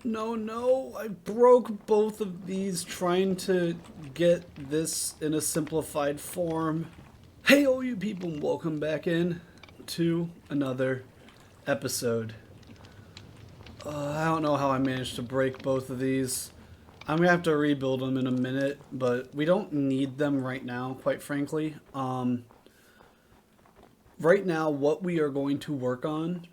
No, no, I broke both of these trying to get this in a simplified form. Hey, all you people, and welcome back in to another episode. I don't know how I managed to break both of these. I'm gonna have to rebuild them in a minute, but we don't need them right now, quite frankly. Right now, what we are going to work on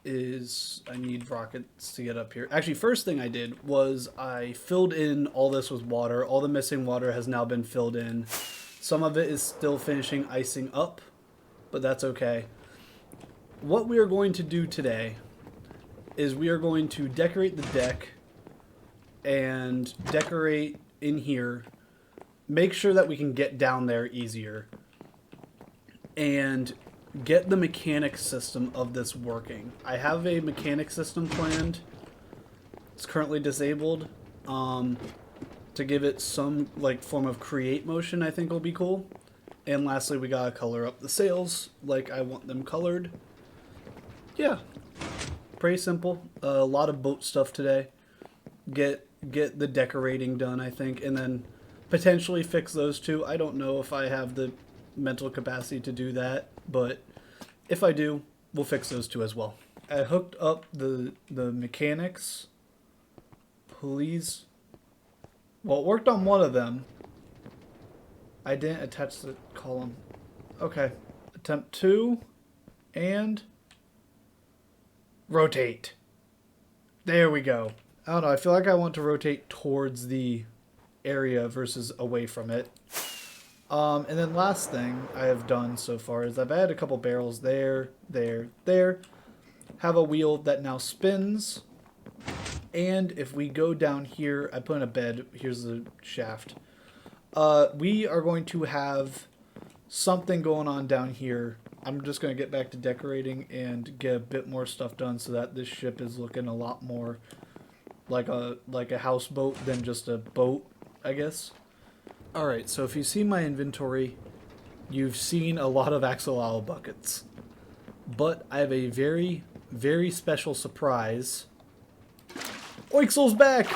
is I need rockets to get up here. Actually, first thing I did was I filled in all this with water. All the missing water has now been filled in. Some of it is still finishing icing up, but that's okay. What we are going to do today is we are going to decorate the deck and decorate in here. Make sure that we can get down there easier. And get the mechanic system of this working. I have a mechanic system planned. It's currently disabled. To give it some like form of create motion, I think will be cool. And lastly, we gotta color up the sails like I want them colored. Yeah, pretty simple. A lot of boat stuff today. Get the decorating done, I think, and then potentially fix those two. I don't know if I have the mental capacity to do that, but if I do, we'll fix those two as well. I hooked up the mechanics. Please. Well, it worked on one of them. I didn't attach the column. Okay. Attempt 2 and rotate. There we go. I don't know. I feel like I want to rotate towards the area versus away from it. And then last thing I have done so far is I've added a couple barrels there. Have a wheel that now spins. And if we go down here, I put in a bed. Here's the shaft. We are going to have something going on down here. I'm just going to get back to decorating and get a bit more stuff done so that this ship is looking a lot more like a houseboat than just a boat, I guess. Alright, so if you see my inventory, you've seen a lot of axolotl buckets. But I have a very, very special surprise. Oixel's back!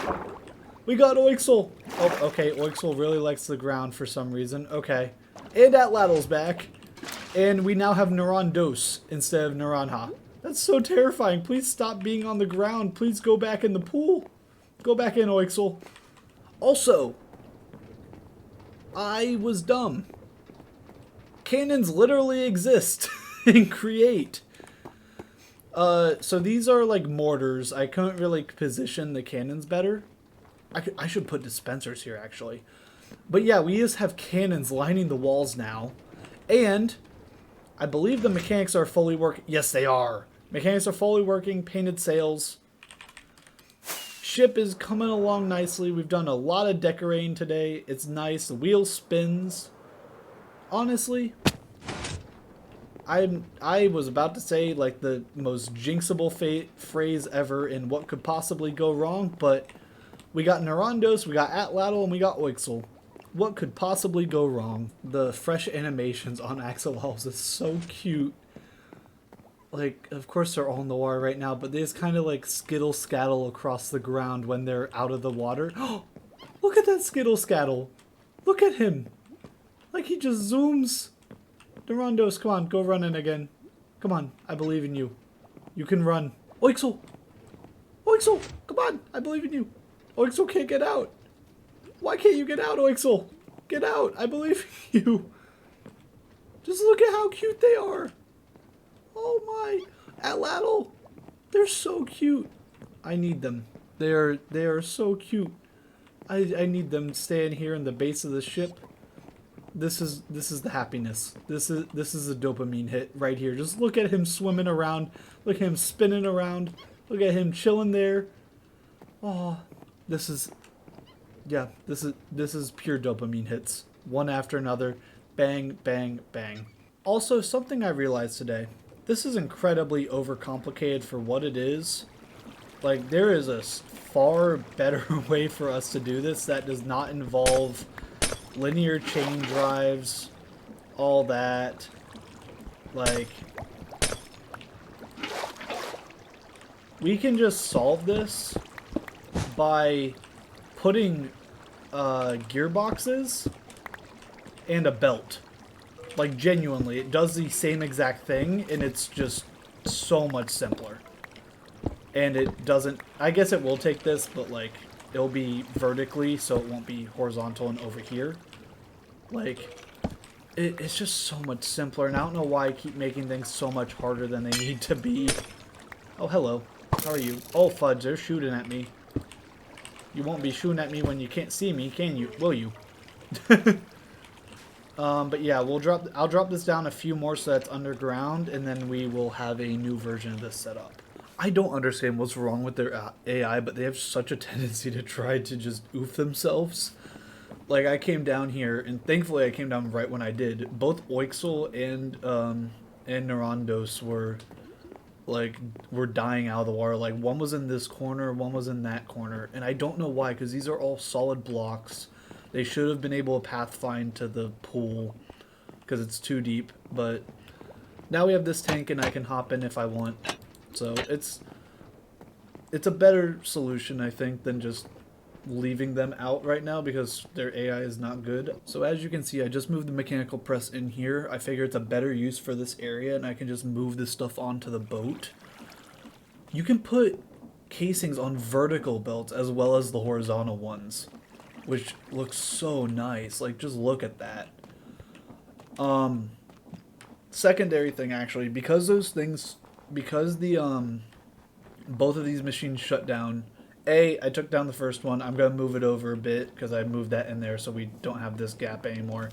We got Oixel! Oh, okay, Oixel really likes the ground for some reason. Okay. And Atlattl's back. And we now have Neurondos instead of Neuronha. That's so terrifying. Please stop being on the ground. Please go back in the pool. Go back in, Oixel. Also, I was dumb. Cannons literally exist in Create. So these are like mortars. I couldn't really position the cannons better. I should put dispensers here, actually. But yeah, we just have cannons lining the walls now. And I believe the mechanics are fully working. Yes, they are. Mechanics are fully working. Painted sails. Ship is coming along nicely. We've done a lot of decorating today. It's nice. The wheel spins. Honestly, I was about to say like the most jinxable phrase ever in what could possibly go wrong, but we got Neurondos, we got Atlatl, and we got Oixel. What could possibly go wrong? The fresh animations on axolotls is so cute. Like, of course they're all in the water right now, but they just kind of like skittle scattle across the ground when they're out of the water. Look at that skittle scattle. Look at him. Like he just zooms. Neurondos, come on, go running again. Come on, I believe in you. You can run. Oixel! Oixel, come on, I believe in you. Oixel can't get out. Why can't you get out, Oixel? Get out, I believe in you. Just look at how cute they are. Oh my, Atlatl, they're so cute. I need them. They are so cute. I need them staying here in the base of the ship. This is the happiness. This is a dopamine hit right here. Just look at him swimming around. Look at him spinning around. Look at him chilling there. Oh, this is pure dopamine hits. One after another. Bang, bang, bang. Also, something I realized today. This is incredibly overcomplicated for what it is. Like, there is a far better way for us to do this that does not involve linear chain drives, all that. Like, we can just solve this by putting gearboxes and a belt. Like, genuinely, it does the same exact thing, and it's just so much simpler. And it doesn't... I guess it will take this, but, like, it'll be vertically, so it won't be horizontal and over here. Like, it's just so much simpler, and I don't know why I keep making things so much harder than they need to be. Oh, hello. How are you? Oh, fudge, they're shooting at me. You won't be shooting at me when you can't see me, can you? Will you? But yeah, I'll drop this down a few more so that's underground, and then we will have a new version of this set up. I don't understand what's wrong with their AI, but they have such a tendency to try to just oof themselves. Like, I came down here, and thankfully I came down right when I did. Both Oixel and Nerondos were dying out of the water. Like, one was in this corner, one was in that corner, and I don't know why, because these are all solid blocks. They should have been able to pathfind to the pool, because it's too deep, but now we have this tank and I can hop in if I want. So it's a better solution, I think, than just leaving them out right now, because their AI is not good. So as you can see, I just moved the mechanical press in here. I figure it's a better use for this area, and I can just move this stuff onto the boat. You can put casings on vertical belts as well as the horizontal ones, which looks so nice. Like, just look at that. Secondary thing, actually, because the both of these machines shut down. I took down the first one. I'm going to move it over a bit because I moved that in there so we don't have this gap anymore.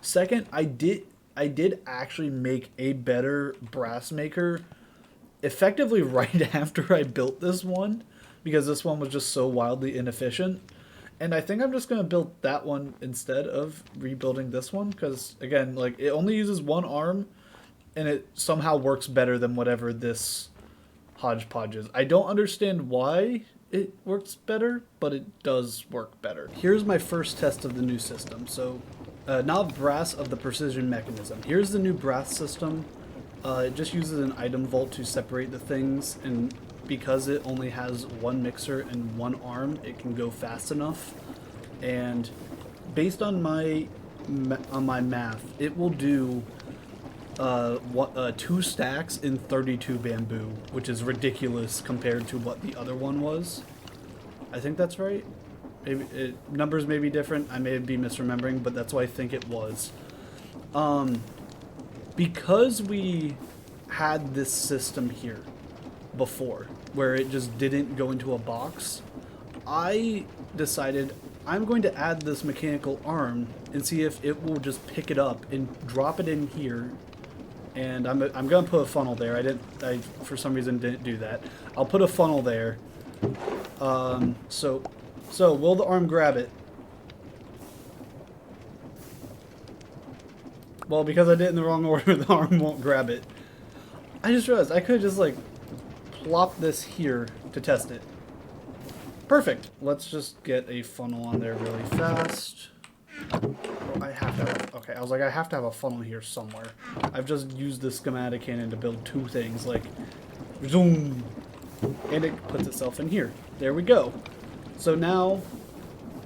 Second, I did actually make a better brass maker effectively right after I built this one, because this one was just so wildly inefficient. And I think I'm just going to build that one instead of rebuilding this one, because, again, like, it only uses one arm, and it somehow works better than whatever this hodgepodge is. I don't understand why it works better, but it does work better. Here's my first test of the new system. So, not brass, of the precision mechanism. Here's the new brass system. It just uses an item vault to separate the things, and because it only has one mixer and one arm, it can go fast enough. And based on my math, it will do 2 stacks in 32 bamboo, which is ridiculous compared to what the other one was. I think that's right. Maybe numbers may be different. I may be misremembering, but that's what I think it was. Because we had this system here before, where it just didn't go into a box, I decided I'm going to add this mechanical arm and see if it will just pick it up and drop it in here. And I'm going to put a funnel there. I for some reason didn't do that. I'll put a funnel there. So will the arm grab it? Well, because I did it in the wrong order, the arm won't grab it. I just realized I could have just, like, plop this here to test it. Perfect. Let's just get a funnel on there really fast. I have to have, okay, I was like, I have to have a funnel here somewhere. I've just used the schematic cannon to build 2 things, like, zoom, and it puts itself in here. There we go. So now,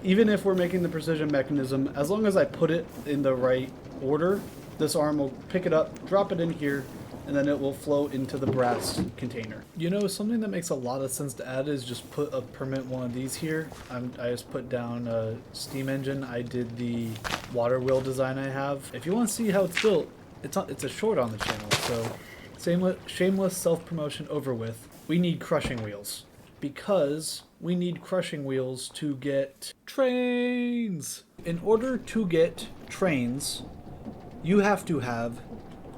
even if we're making the precision mechanism, as long as I put it in the right order, this arm will pick it up, drop it in here, and then it will flow into the brass container. You know, something that makes a lot of sense to add is just put a permanent one of these here. I just put down a steam engine. I did the water wheel design I have. If you want to see how it's built, it's a short on the channel, so shameless self-promotion over with. We need crushing wheels, because we need crushing wheels to get trains. In order to get trains, you have to have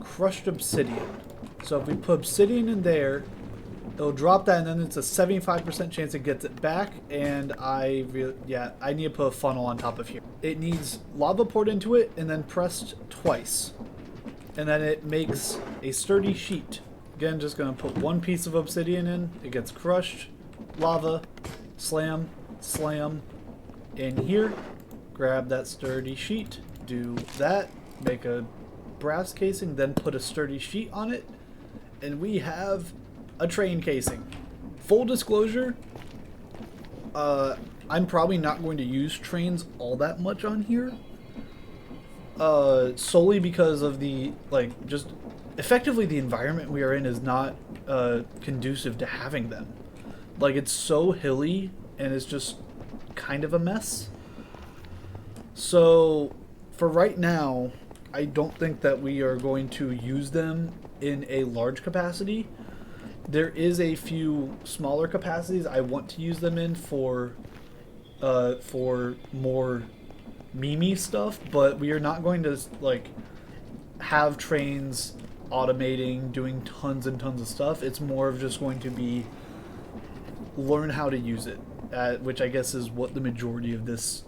crushed obsidian. So if we put obsidian in there, it'll drop that, and then it's a 75% chance it gets it back. And I need to put a funnel on top of here. It needs lava poured into it and then pressed twice, and then it makes a sturdy sheet. Again, just gonna put 1 piece of obsidian in. It gets crushed, lava, slam, slam, in here. Grab that sturdy sheet, do that, make a brass casing, then put a sturdy sheet on it, and we have a train casing. Full disclosure, I'm probably not going to use trains all that much on here. Solely because of the, like, just effectively the environment we are in is not conducive to having them. Like, it's so hilly and it's just kind of a mess. So, for right now, I don't think that we are going to use them in a large capacity. There is a few smaller capacities I want to use them in for more meme stuff, but we are not going to like have trains automating, doing tons and tons of stuff. It's more of just going to be learn how to use it, which I guess is what the majority of this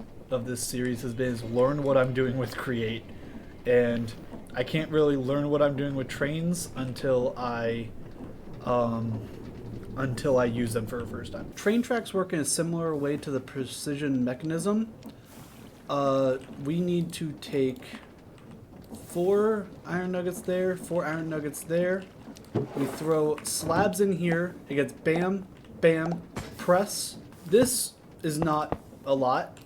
series has been, is learn what I'm doing with Create. And I can't really learn what I'm doing with trains until I use them for the first time. Train tracks work in a similar way to the precision mechanism. We need to take 4 iron nuggets there, 4 iron nuggets there. We throw slabs in here. It gets bam, bam, press. This is not a lot.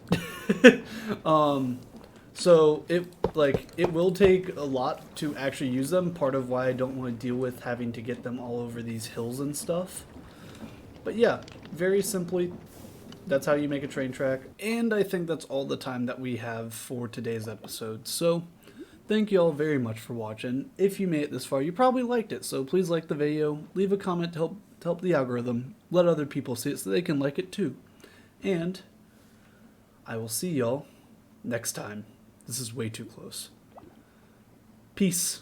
So it will take a lot to actually use them. Part of why I don't want to deal with having to get them all over these hills and stuff. But yeah, very simply, that's how you make a train track. And I think that's all the time that we have for today's episode. So thank you all very much for watching. If you made it this far, you probably liked it. So please like the video, leave a comment to help the algorithm, let other people see it so they can like it too. And I will see y'all next time. This is way too close. Peace.